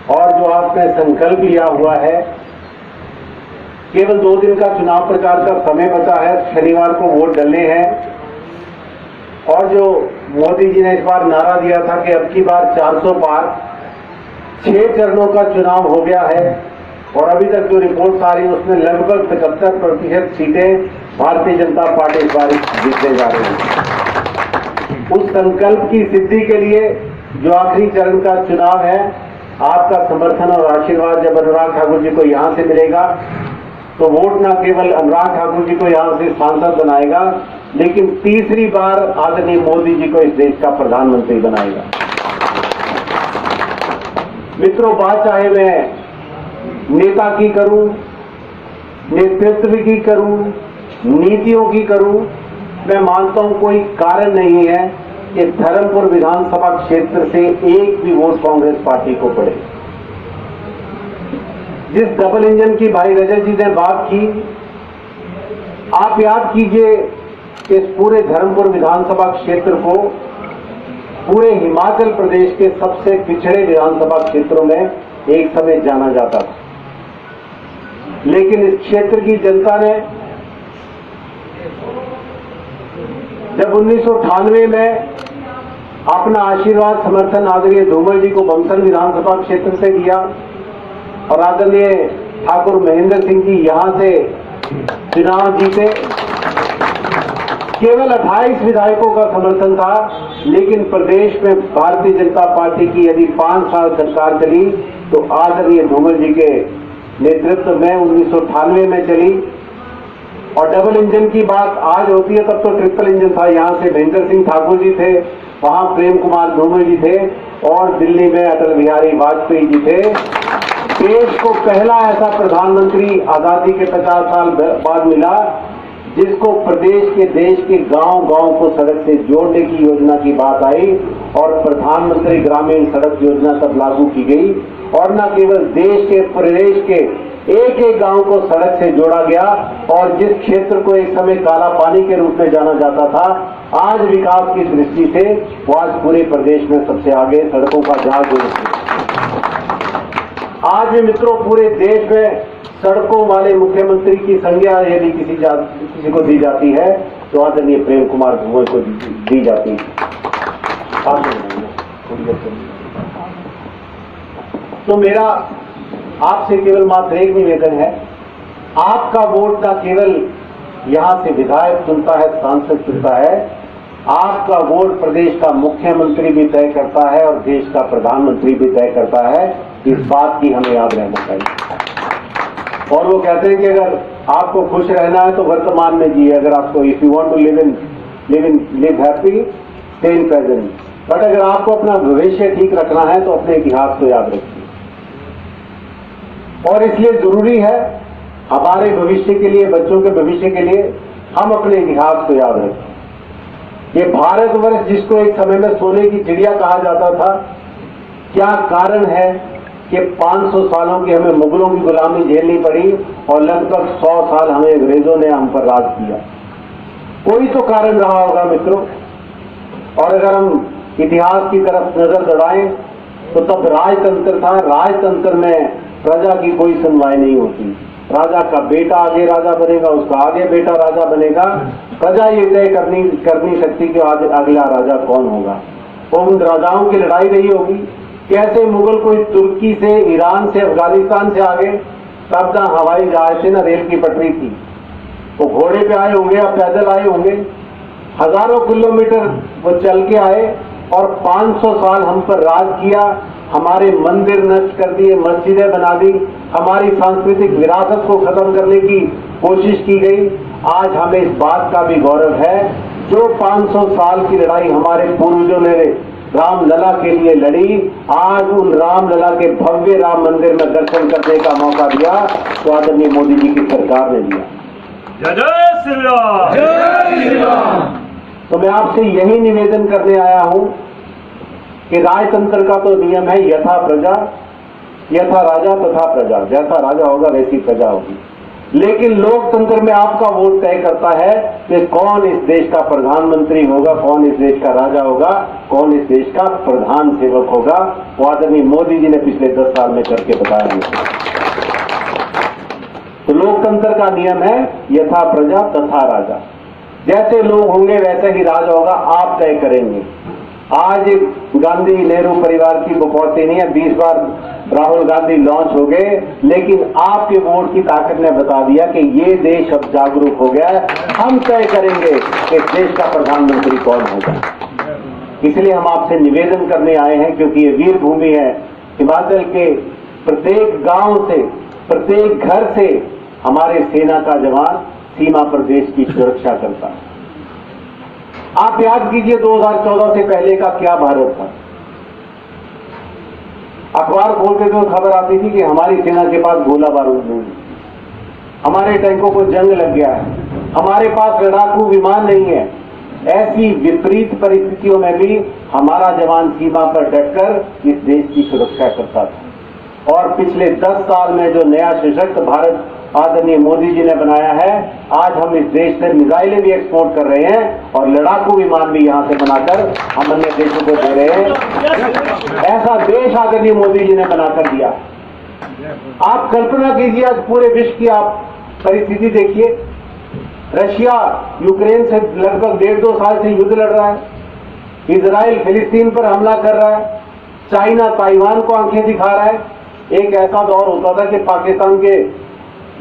और जो आपने संकल्प लिया हुआ है, केवल 2 दिन का चुनाव प्रचार का समय बचा है, शनिवार को वोट डलने हैं। और जो मोदी जी ने इस बार नारा दिया था कि अब की बार 400 पार, 6 चरणों का चुनाव हो गया है और अभी तक जो रिपोर्ट आ रही है उसमें लगभग 75% सीटें भारतीय जनता पार्टी इस बार जीतने जा रही है। उस संकल्प की सिद्धि के लिए जो आखिरी चरण का चुनाव है, आपका समर्थन और आशीर्वाद जब अनुराग ठाकुर जी को यहां से मिलेगा तो वोट न केवल अनुराग ठाकुर जी को यहां से सांसद बनाएगा, लेकिन तीसरी बार आदरणीय मोदी जी को इस देश का प्रधानमंत्री बनाएगा। मित्रों, बात चाहे मैं नेता की करूं, नेतृत्व की करूं, नीतियों की करूं, मैं मानता हूं कोई कारण नहीं है कि धर्मपुर विधानसभा क्षेत्र से एक भी वोट कांग्रेस पार्टी को पड़े। जिस डबल इंजन की भाई रजत जी ने बात की, आप याद कीजिए इस पूरे धर्मपुर विधानसभा क्षेत्र को पूरे हिमाचल प्रदेश के सबसे पिछड़े विधानसभा क्षेत्रों में एक समय जाना जाता था, लेकिन इस क्षेत्र की जनता ने जब 1998 में अपना आशीर्वाद समर्थन आदरणीय धूमल जी को बमसन विधानसभा क्षेत्र से दिया और आदरणीय ठाकुर महेंद्र सिंह जी यहां से चुनाव जीते, केवल 28 विधायकों का समर्थन था, लेकिन प्रदेश में भारतीय जनता पार्टी की यदि 5 साल सरकार चली तो आदरणीय धूमल जी के नेतृत्व में 1998 में चली। और डबल इंजन की बात आज होती है, तब तो ट्रिपल इंजन था। यहां से महेंद्र सिंह ठाकुर जी थे, वहां प्रेम कुमार धूमल जी थे और दिल्ली में अटल बिहारी वाजपेयी जी थे। देश को पहला ऐसा प्रधानमंत्री आजादी के 50 साल बाद मिला जिसको प्रदेश के देश के गांव-गांव को सड़क से जोड़ने की योजना की बात आई और प्रधानमंत्री ग्रामीण सड़क योजना तब लागू की गई और न केवल देश के प्रदेश के एक-एक गांव को सड़क से जोड़ा गया और जिस क्षेत्र को एक समय काला पानी के रूप में जाना जाता था, आज विकास की दृष्टि से वो आज पूरे प्रदेश में सबसे आगे सड़कों का जहाज जोड़। आज भी मित्रों पूरे देश में सड़कों वाले मुख्यमंत्री की संज्ञा यदि किसी को दी जाती है तो आदरणीय प्रेम कुमार धूमल को दी जाती है। तो मेरा आपसे केवल मात्र एक निवेदन है, आपका वोट न केवल यहां से विधायक चुनता है, सांसद चुनता है, आपका वोट प्रदेश का मुख्यमंत्री भी तय करता है और देश का प्रधानमंत्री भी तय करता है। इस बात की हमें याद रहना चाहिए। और वो कहते हैं कि अगर आपको खुश रहना है तो वर्तमान में जिए, अगर आपको if you want to live happy stay in present, but अगर आपको अपना भविष्य ठीक रखना है तो अपने इतिहास को याद रखिए। और इसलिए जरूरी है हमारे भविष्य के लिए, बच्चों के भविष्य के लिए हम अपने इतिहास को याद रखें। ये भारतवर्ष जिसको एक समय में सोने की चिड़िया कहा जाता था, क्या कारण है कि 500 सालों की हमें मुगलों की गुलामी झेलनी पड़ी और लगभग 100 साल हमें अंग्रेजों ने हम पर राज किया? कोई तो कारण रहा होगा मित्रों। और अगर हम इतिहास की तरफ नजर दौड़ाएं तो तब राजतंत्र था, राजतंत्र में प्रजा की कोई सुनवाई नहीं होती। राजा का बेटा आगे राजा बनेगा, उसका आगे बेटा राजा बनेगा, प्रजा ये तय कर नहीं सकती कि आज अगला राजा कौन होगा। वो उन राजाओं की लड़ाई रही होगी, कैसे मुगल कोई तुर्की से, ईरान से, अफगानिस्तान से आ गए, तब ना हवाई जहाज से ना रेल की पटरी थी, वो घोड़े पे आए होंगे या पैदल आए होंगे, हजारों किलोमीटर वो चल के आए और 500 साल हम पर राज किया, हमारे मंदिर नष्ट कर दिए, मस्जिदें बना दी, हमारी सांस्कृतिक विरासत को खत्म करने की कोशिश की गई। आज हमें इस बात का भी गौरव है जो 500 साल की लड़ाई हमारे पूर्वजों ने रामलला के लिए लड़ी, आज उन रामलला के भव्य राम मंदिर में दर्शन करने का मौका दिया तो आदरणीय मोदी जी की सरकार ने दिया। जय श्री राम, जय श्री राम। तो मैं आपसे यही निवेदन करने आया हूं कि राजतंत्र का तो नियम है यथा प्रजा यथा राजा तथा प्रजा, जैसा राजा होगा वैसी प्रजा होगी। लेकिन लोकतंत्र में आपका वोट तय करता है कि कौन इस देश का प्रधानमंत्री होगा, कौन इस देश का राजा होगा, कौन इस देश का प्रधान सेवक होगा। वो आदरणीय मोदी जी ने पिछले 10 साल में करके बताया है। तो लोकतंत्र का नियम है यथा प्रजा तथा राजा। जैसे लोग होंगे वैसे ही राज होगा, आप तय करेंगे। आज गांधी नेहरू परिवार की बकौती नहीं है, 20 बार राहुल गांधी लॉन्च हो गए, लेकिन आपके वोट की ताकत ने बता दिया कि ये देश अब जागरूक हो गया है। हम तय करेंगे कि इस देश का प्रधानमंत्री कौन होगा। इसलिए हम आपसे निवेदन करने आए हैं, क्योंकि ये वीर भूमि है। हिमाचल के प्रत्येक गांव से, प्रत्येक घर से हमारे सेना का जवान सीमा पर देश की सुरक्षा करता है। आप याद कीजिए 2014 से पहले का क्या भारत था। अखबार खोलते तो खबर आती थी कि हमारी सेना के पास गोला बारूद नहीं, हमारे टैंकों को जंग लग गया है, हमारे पास लड़ाकू विमान नहीं है। ऐसी विपरीत परिस्थितियों में भी हमारा जवान सीमा पर डटकर इस देश की सुरक्षा करता था। और पिछले 10 साल में जो नया सशक्त भारत आदरणीय मोदी जी ने बनाया है, आज हम इस देश से मिसाइलें भी एक्सपोर्ट कर रहे हैं और लड़ाकू विमान भी यहां से बनाकर हम अन्य देशों को दे रहे हैं। ऐसा देश आदरणीय मोदी जी ने बनाकर दिया। आप कल्पना कीजिए, आज पूरे विश्व की आप परिस्थिति देखिए। रशिया यूक्रेन से लगभग 1.5-2 साल से युद्ध लड़ रहा है, इजराइल फिलिस्तीन पर हमला कर रहा है, चाइना ताइवान को आंखें दिखा रहा है। एक ऐसा दौर होता था कि पाकिस्तान के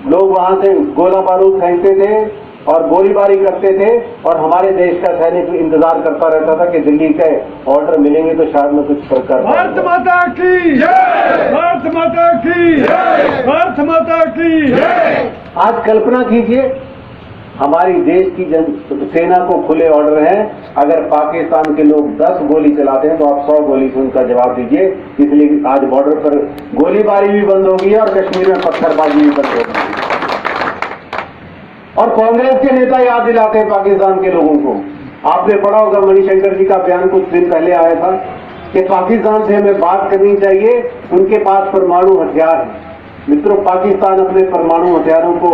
लोग वहां से गोला बारूद फेंकते थे और गोलीबारी करते थे, और हमारे देश का सैनिक इंतजार करता रहता था कि दिल्ली के ऑर्डर मिलेंगे तो शायद मैं कुछ कर। भारत माता की जय, भारत माता की जय, भारत माता की जय। आज कल्पना कीजिए, हमारी देश की सेना को खुले ऑर्डर हैं, अगर पाकिस्तान के लोग 10 गोली चलाते हैं तो आप 100 गोली से उनका जवाब दीजिए। इसलिए आज बॉर्डर पर गोलीबारी भी बंद होगी और कश्मीर में पत्थरबाजी भी बंद होगी। और कांग्रेस के नेता याद दिलाते हैं पाकिस्तान के लोगों को। आपने पढ़ा होगा मणिशंकर जी का बयान कुछ दिन पहले आया था कि पाकिस्तान से हमें बात करनी चाहिए, उनके पास परमाणु हथियार है। मित्रों, पाकिस्तान अपने परमाणु हथियारों को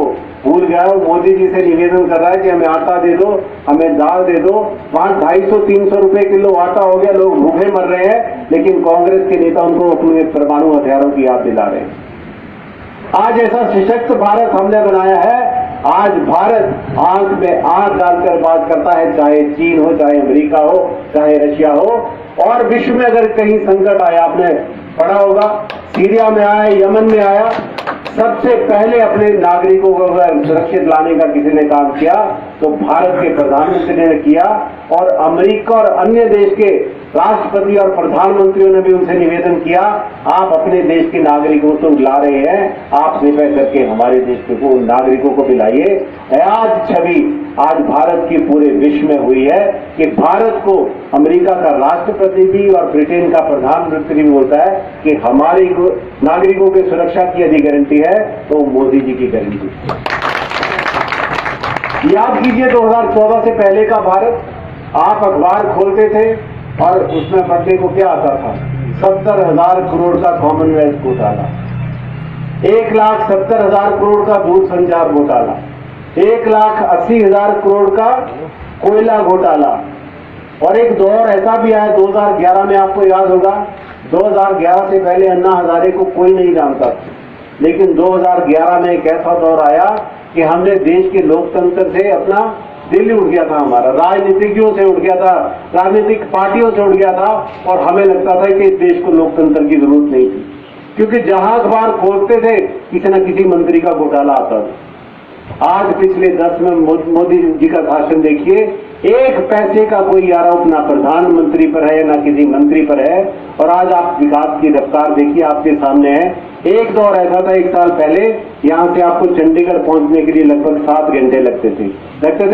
भूल गया है। मोदी जी से निवेदन कर रहा है कि हमें आटा दे दो, हमें दाल दे दो। वहां 250-300 रुपए किलो आटा हो गया, लोग भूखे मर रहे हैं, लेकिन कांग्रेस के नेता उनको अपने परमाणु हथियारों की याद दिला रहे हैं। आज ऐसा सशक्त भारत हमने बनाया है। आज भारत आंख में आंख डालकर बात करता है, चाहे चीन हो, चाहे अमेरिका हो, चाहे रशिया हो। और विश्व में अगर कहीं संकट आया, आपने पढ़ा होगा सीरिया में आया, यमन में आया, सबसे पहले अपने नागरिकों को अगर सुरक्षित लाने का किसी ने काम किया तो भारत के प्रधानमंत्री ने किया। और अमेरिका और अन्य देश के राष्ट्रपति और प्रधानमंत्रियों ने भी उनसे निवेदन किया, आप अपने देश के नागरिकों को ला रहे हैं, आप कृपया करके हमारे देश के नागरिकों को भी लाइए। आज छवि आज भारत की पूरे विश्व में हुई है कि भारत को अमेरिका का राष्ट्रपति भी और ब्रिटेन का प्रधानमंत्री भी बोलता है कि हमारे नागरिकों की सुरक्षा की यदि गारंटी है तो मोदी जी की गारंटी। याद कीजिए 2014 से पहले का भारत। आप अखबार खोलते थे और उसमें पढ़ने को क्या आता था, 70,000 करोड़ का कॉमनवेल्थ घोटाला, 1,70,000 करोड़ का दूर संचार घोटाला, 1,80,000 करोड़ का कोयला घोटाला। और एक दौर ऐसा भी आया 2011 में, आपको याद होगा 2011 से पहले अन्ना हजारे को कोई नहीं जानता था, लेकिन 2011 में एक ऐसा दौर आया कि हमने देश के लोकतंत्र से अपना दिल उठ गया था, हमारा राजनीतिज्ञों से उठ गया था, राजनीतिक पार्टियों से उठ गया था, और हमें लगता था कि इस देश को लोकतंत्र की जरूरत नहीं थी, क्योंकि जहां अखबार खोलते थे किसी न किसी मंत्री का घोटाला आता था। आज पिछले 10 में मोदी जी का भाषण देखिए, एक पैसे का कोई आरोप ना प्रधानमंत्री पर है ना किसी मंत्री पर है। और आज आप विकास की रफ्तार देखिए, आपके सामने है। एक दौर ऐसा था 1 साल पहले, यहां से आपको चंडीगढ़ पहुंचने के लिए लगभग 7 घंटे लगते थे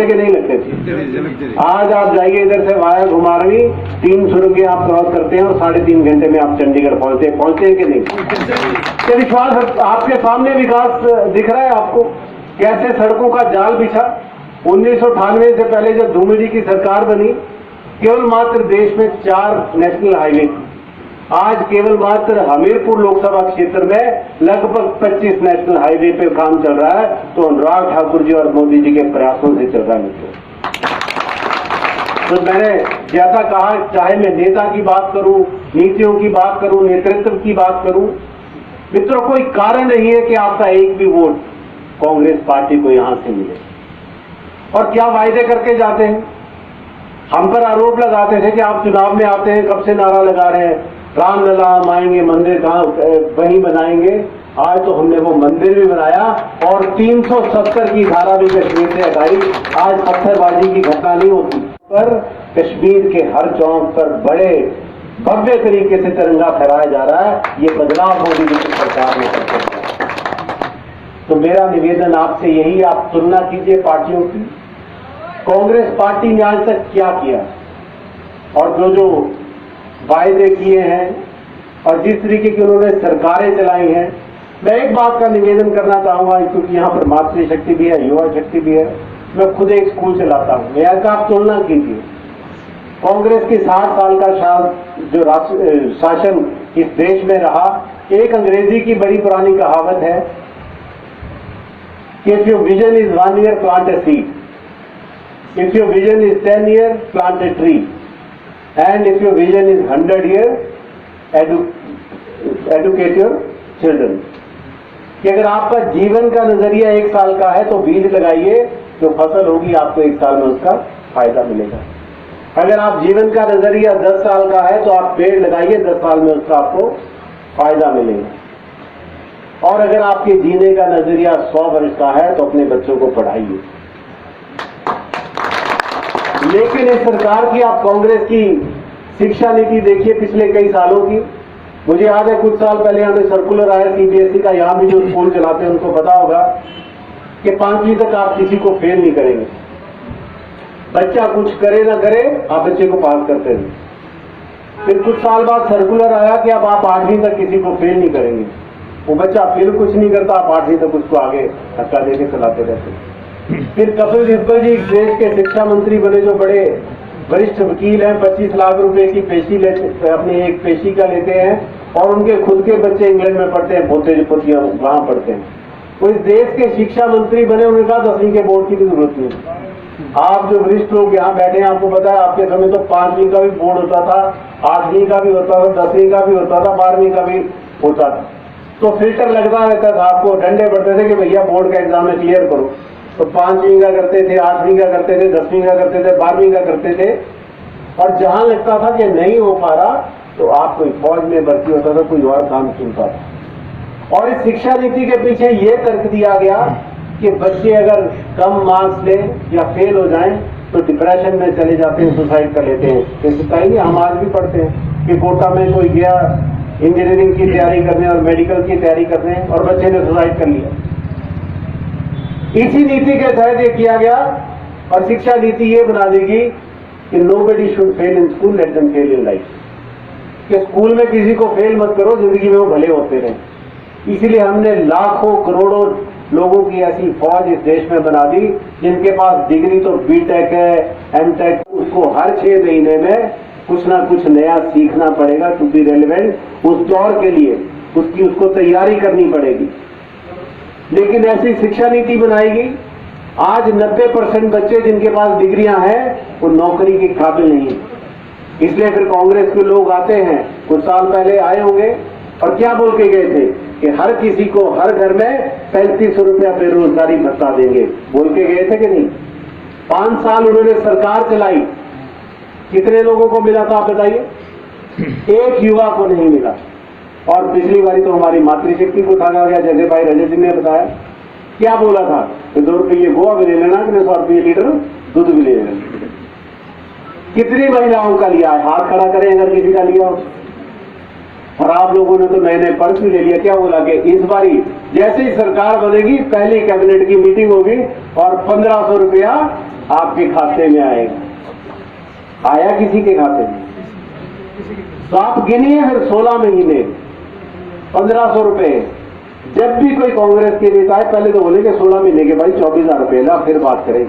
कि नहीं लगते थे? आज आप जाइए इधर से वाया घुमारवी, 300 रुपये आप क्रॉस करते हैं और 3.5 घंटे में आप चंडीगढ़ पहुंचते हैं कि नहीं? क्या विश्वास आपके सामने विकास दिख रहा है आपको? कैसे सड़कों का जाल बिछा। 1998 से पहले जब धूमल जी की सरकार बनी, केवल मात्र देश में 4 नेशनल हाईवे थी। आज केवल मात्र हमीरपुर लोकसभा क्षेत्र में लगभग 25 नेशनल हाईवे पे काम चल रहा है, तो अनुराग ठाकुर जी और मोदी जी के प्रयासों से चल रहा है मित्रों। तो मैंने जैसा कहा, चाहे मैं नेता की बात करूं, नीतियों की बात करूं, नेतृत्व की बात करूं, मित्रों कोई कारण नहीं है कि आपका एक भी वोट कांग्रेस पार्टी को यहां से मिले। और क्या वायदे करके जाते हैं, हम पर आरोप लगाते थे कि आप चुनाव में आते हैं, कब से नारा लगा रहे हैं, राम लला हम आएंगे, मंदिर कहां वहीं बनाएंगे। आज तो हमने वो मंदिर भी बनाया और 370 की धारा भी कश्मीर से हटाई। आज पत्थरबाजी की घटना नहीं होती, पर कश्मीर के हर चौक पर बड़े भव्य तरीके से तिरंगा फहराया जा रहा है। ये बदलाव मोदी जी की सरकार ने करके। तो मेरा निवेदन आपसे यही, आप तुलना कीजिए पार्टियों की। कांग्रेस पार्टी ने आज तक क्या किया और जो जो वायदे किए हैं और जिस तरीके की उन्होंने सरकारें चलाई हैं। मैं एक बात का निवेदन करना चाहूंगा, क्योंकि यहाँ पर मातृशक्ति भी है, युवा शक्ति भी है। मैं खुद एक स्कूल चलाता हूं। मैं का आप तुलना कीजिए, कांग्रेस की 60 साल का जो शासन इस देश में रहा, एक अंग्रेजी की बड़ी पुरानी कहावत है कि if your vision is 1 year plant a seed, if your vision is 10 years, plant a tree, and if your vision is 100 years, educate your children. कि अगर आपका जीवन का नजरिया 1 साल का है तो बीज लगाइए, जो फसल होगी आपको 1 साल में उसका फायदा मिलेगा। अगर आप जीवन का नजरिया 10 साल का है तो आप पेड़ लगाइए, 10 साल में उसका आपको फायदा मिलेगा। और अगर आपके जीने का नजरिया 100 वर्ष का है तो अपने बच्चों को पढ़ाइए। लेकिन इस सरकार की, आप कांग्रेस की शिक्षा नीति देखिए पिछले कई सालों की। मुझे याद है कुछ साल पहले हमें सर्कुलर आया सीबीएसई का, यहां भी जो स्कूल चलाते हैं उनको पता होगा कि 5वीं तक आप किसी को फेल नहीं करेंगे। बच्चा कुछ करे ना करे, आप बच्चे को पास करते हैं। फिर कुछ साल बाद सर्कुलर आया कि अब आप 8वीं तक किसी को फेल नहीं करेंगे। वो बच्चा फिर कुछ नहीं करता, आप 8वीं तक उसको आगे धक्का देके चलाते रहते हैं। फिर कपिल सिब्बल जी देश के शिक्षा मंत्री बने, जो बड़े वरिष्ठ वकील हैं, 25 लाख रुपए की पेशी लेते, अपनी एक पेशी का लेते हैं और उनके खुद के बच्चे इंग्लैंड में पढ़ते हैं, पोते जो पोतियां वहां पढ़ते हैं। वो इस देश के शिक्षा मंत्री बने, उन्होंने कहा 10वीं के बोर्ड की भी जरूरत नहीं। आप जो वरिष्ठ लोग यहाँ बैठे हैं, आपको पता है आपके समय तो 5वीं का भी बोर्ड होता था, 8वीं का भी होता था, 10वीं का भी होता था, 12वीं का भी होता था। तो फिल्टर लगता रहता था, आपको डंडे पड़ते थे कि भैया बोर्ड का एग्जाम में क्लियर करो। तो 5वीं का करते थे, 8वीं का करते थे, 10वीं का करते थे, 12वीं का करते थे। और जहां लगता था कि नहीं हो पा रहा तो आप कोई फौज में भर्ती होता था, कोई और काम चुनता था। और इस शिक्षा नीति के पीछे ये तर्क दिया गया कि बच्चे अगर कम मार्क्स लें या फेल हो जाएं तो डिप्रेशन में चले जाते हैं, सुसाइड कर लेते हैं। जैसे कहेंगे हम आज भी पढ़ते हैं कि कोटा में कोई गया इंजीनियरिंग की तैयारी करने और मेडिकल की तैयारी करने और बच्चे ने सुसाइड कर लिया। इसी नीति के तहत ये किया गया और शिक्षा नीति ये बना देगी कि nobody should fail in school, let them fail in life. कि स्कूल में किसी को फेल मत करो, जिंदगी में वो भले होते रहे। इसीलिए हमने लाखों करोड़ों लोगों की ऐसी फौज इस देश में बना दी जिनके पास डिग्री तो बीटेक है, एमटेक। उसको हर 6 महीने में कुछ ना कुछ नया सीखना पड़ेगा टू बी रेलिवेंट उस दौर के लिए, उसको तैयारी करनी पड़ेगी। लेकिन ऐसी शिक्षा नीति बनाएगी, आज 90% बच्चे जिनके पास डिग्रियां हैं वो नौकरी के काबिल नहीं। इसलिए फिर कांग्रेस के लोग आते हैं, कुछ साल पहले आए होंगे और क्या बोल के गए थे कि हर किसी को हर घर में 3500 रुपया बेरोजगारी भत्ता देंगे, बोल के गए थे कि नहीं। 5 साल उन्होंने सरकार चलाई, कितने लोगों को मिला था आप बताइए? एक युवा को नहीं मिला। और पिछली बारी तो हमारी मातृशक्ति को उठाया गया, जैसे भाई रजत सिंह ने बताया। क्या बोला था कि 2 रुपये गोवा भी ले लेना, कि 100 रुपये लीटर दूध भी ले लेना। कितनी महिलाओं का लिया है? हाथ खड़ा करें अगर किसी का लिया हो। और आप लोगों ने तो नए नए पर्स भी ले लिया। क्या बोला कि इस बारी जैसे ही सरकार बनेगी पहली कैबिनेट की मीटिंग होगी और 1500 रुपया आपके खाते में आएगा। आया किसी के खाते में? तो आप गिनिए फिर 16 महीने 1500 रुपए। जब भी कोई कांग्रेस के नेता है पहले तो बोले कि 16 महीने के भाई 24,000 रुपए ला, फिर बात करें।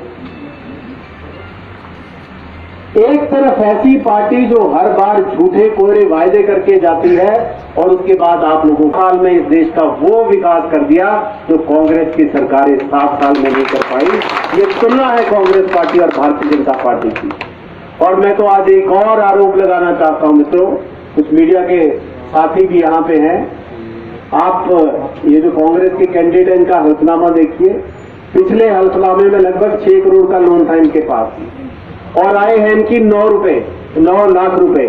एक तरफ ऐसी पार्टी जो हर बार झूठे कोरे वायदे करके जाती है और उसके बाद आप लोगों साल में इस देश का वो विकास कर दिया जो कांग्रेस की सरकारें 7 साल में नहीं कर पाई। ये तुलना है कांग्रेस पार्टी और भारतीय जनता पार्टी की। और मैं तो आज एक और आरोप लगाना चाहता हूं मित्रों, कुछ मीडिया के साथी भी यहाँ पे हैं। आप ये जो कांग्रेस के कैंडिडेट इनका हल्फनामा देखिए, पिछले हल्फनामे में लगभग 6 करोड़ का लोन था इनके पास और आए हैं इनकी 9 लाख रुपए।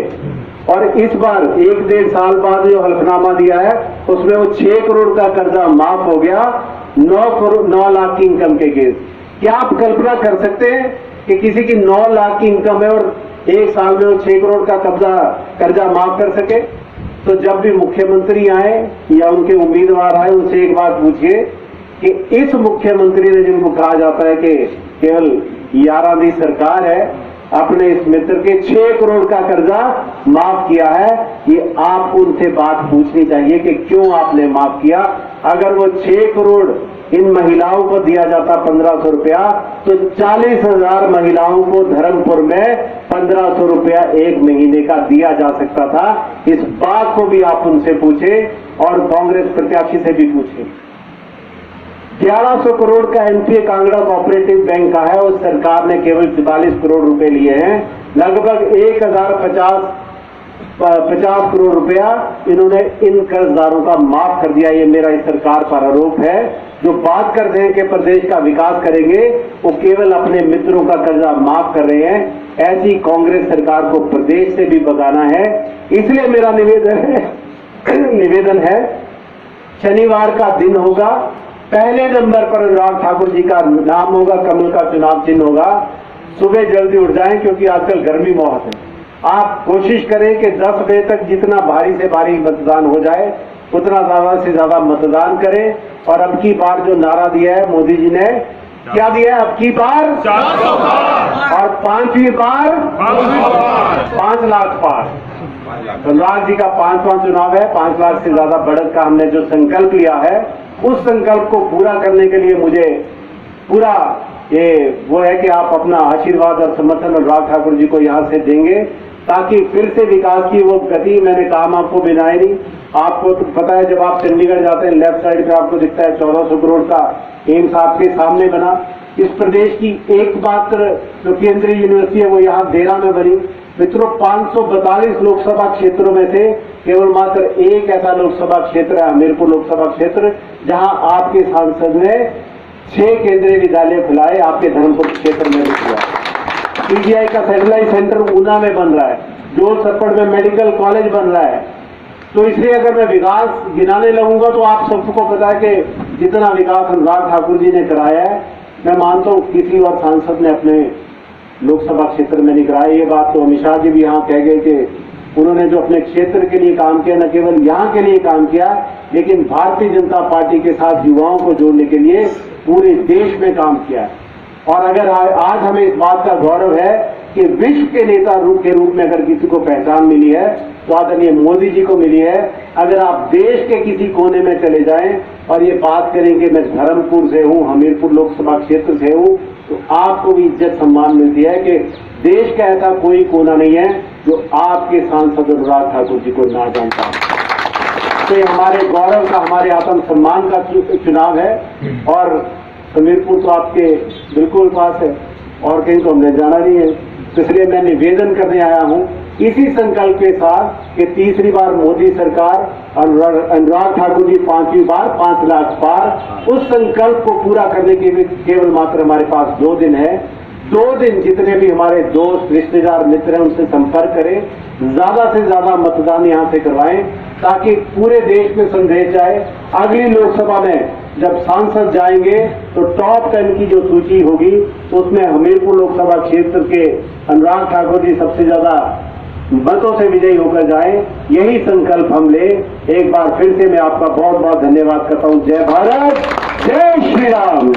और इस बार 1-1.5 साल बाद जो हल्फनामा दिया है उसमें वो 6 करोड़ का कर्जा माफ हो गया 9 लाख की इनकम के केस। क्या आप कल्पना कर सकते हैं कि किसी की 9 लाख की इनकम है और 1 साल में वो 6 करोड़ का कर्जा माफ कर सके? तो जब भी मुख्यमंत्री आए या उनके उम्मीदवार आए उनसे एक बात पूछिए कि इस मुख्यमंत्री ने, जिनको कहा जाता है कि केवल 11 दी सरकार है, अपने इस मित्र के 6 करोड़ का कर्जा माफ किया है। ये आपको उनसे बात पूछनी चाहिए कि क्यों आपने माफ किया। अगर वो 6 करोड़ इन महिलाओं को दिया जाता 1500 रुपया, तो 40,000 महिलाओं को धर्मपुर में 1500 रुपया 1 महीने का दिया जा सकता था। इस बात को भी आप उनसे पूछें और कांग्रेस प्रत्याशी से भी पूछें। 1100 करोड़ का एनपीए कांगड़ा कोऑपरेटिव बैंक का है, उस सरकार ने केवल 44 करोड़ रुपए लिए हैं। लगभग 1050 करोड़ रुपया इन्होंने इन कर्जदारों का माफ कर दिया। ये मेरा इस सरकार पर आरोप है। जो बात करते हैं कि प्रदेश का विकास करेंगे, वो केवल अपने मित्रों का कर्जा माफ कर रहे हैं। ऐसी कांग्रेस सरकार को प्रदेश से भी भगाना है। इसलिए मेरा निवेदन है, शनिवार का दिन होगा, पहले नंबर पर अनुराग ठाकुर जी का नाम होगा, कमल का चुनाव चिन्ह होगा। सुबह जल्दी उठ जाएं क्योंकि आजकल गर्मी बहुत है। आप कोशिश करें कि 10 बजे तक जितना भारी से भारी मतदान हो जाए उतना ज्यादा से ज्यादा मतदान करें। और अब की बार जो नारा दिया है मोदी जी ने, क्या दिया है? अब की बार 400 पार और 5वीं बार 5 लाख पार। अनुराग जी का 5वां चुनाव है। 5 लाख से ज्यादा बढ़त का हमने जो संकल्प लिया है, उस संकल्प को पूरा करने के लिए मुझे पूरा वो है कि आप अपना आशीर्वाद और समर्थन अनुराग ठाकुर जी को यहां से देंगे ताकि फिर से विकास की वो गति, मैंने काम आपको बिनाए नहीं। आपको तो पता है, जब आप चंडीगढ़ जाते हैं लेफ्ट साइड पे आपको दिखता है 1400 करोड़ का एम्स आपके सामने बना। इस प्रदेश की एकमात्र जो केंद्रीय यूनिवर्सिटी है वो यहाँ देरा में बनी। मित्रों, 542 लोकसभा क्षेत्रों में से केवल मात्र एक ऐसा लोकसभा क्षेत्र है हमीरपुर लोकसभा क्षेत्र, जहां आपके सांसद ने 6 केंद्रीय विद्यालय खुलाए। आपके धर्मपुर क्षेत्र में भी खुला। पीजीआई का सैटेलाइट सेंटर ऊना में बन रहा है, जोर सप्पड़ में मेडिकल कॉलेज बन रहा है। तो इसलिए अगर मैं विकास गिनाने लगूंगा तो आप सबको पता है कि जितना विकास अनुराग ठाकुर जी ने कराया है, मैं मानता हूं किसी और सांसद ने अपने लोकसभा क्षेत्र में नहीं कराया। ये बात तो अमित शाह जी भी यहाँ कह गए कि उन्होंने जो अपने क्षेत्र के लिए काम किया, न केवल यहाँ के लिए काम किया, लेकिन भारतीय जनता पार्टी के साथ युवाओं को जोड़ने के लिए पूरे देश में काम किया है। और अगर आज हमें इस बात का गौरव है कि विश्व के नेता के रूप में अगर किसी को पहचान मिली है तो आदरणीय मोदी जी को मिली है। अगर आप देश के किसी कोने में चले जाएं और ये बात करें कि मैं धर्मपुर से हूं, हमीरपुर लोकसभा क्षेत्र से हूं, तो आपको भी इज्जत सम्मान मिलती है कि देश का ऐसा कोई कोना नहीं है जो आपके सांसद अनुराग ठाकुर जी को ना जानता। तो ये हमारे गौरव का, हमारे आत्म सम्मान का चुनाव है। और हमीरपुर तो आपके बिल्कुल पास है और कहीं तो हमने जाना नहीं है। तो इसलिए मैं निवेदन करने आया हूं इसी संकल्प के साथ कि तीसरी बार मोदी सरकार, अनुराग ठाकुर जी 5वीं बार 5 लाख पार। उस संकल्प को पूरा करने के लिए केवल मात्र हमारे पास 2 दिन है। 2 दिन जितने भी हमारे दोस्त, रिश्तेदार, मित्र हैं उनसे संपर्क करें, ज्यादा से ज्यादा मतदान यहां से करवाएं ताकि पूरे देश में संदेश जाए। अगली लोकसभा में जब सांसद जाएंगे तो टॉप 10 की जो सूची होगी तो उसमें हमीरपुर लोकसभा क्षेत्र के अनुराग ठाकुर जी सबसे ज्यादा मतों से विजयी होकर जाएं। यही संकल्प हम ले। एक बार फिर से मैं आपका बहुत बहुत धन्यवाद करता हूं। जय भारत, जय श्री राम।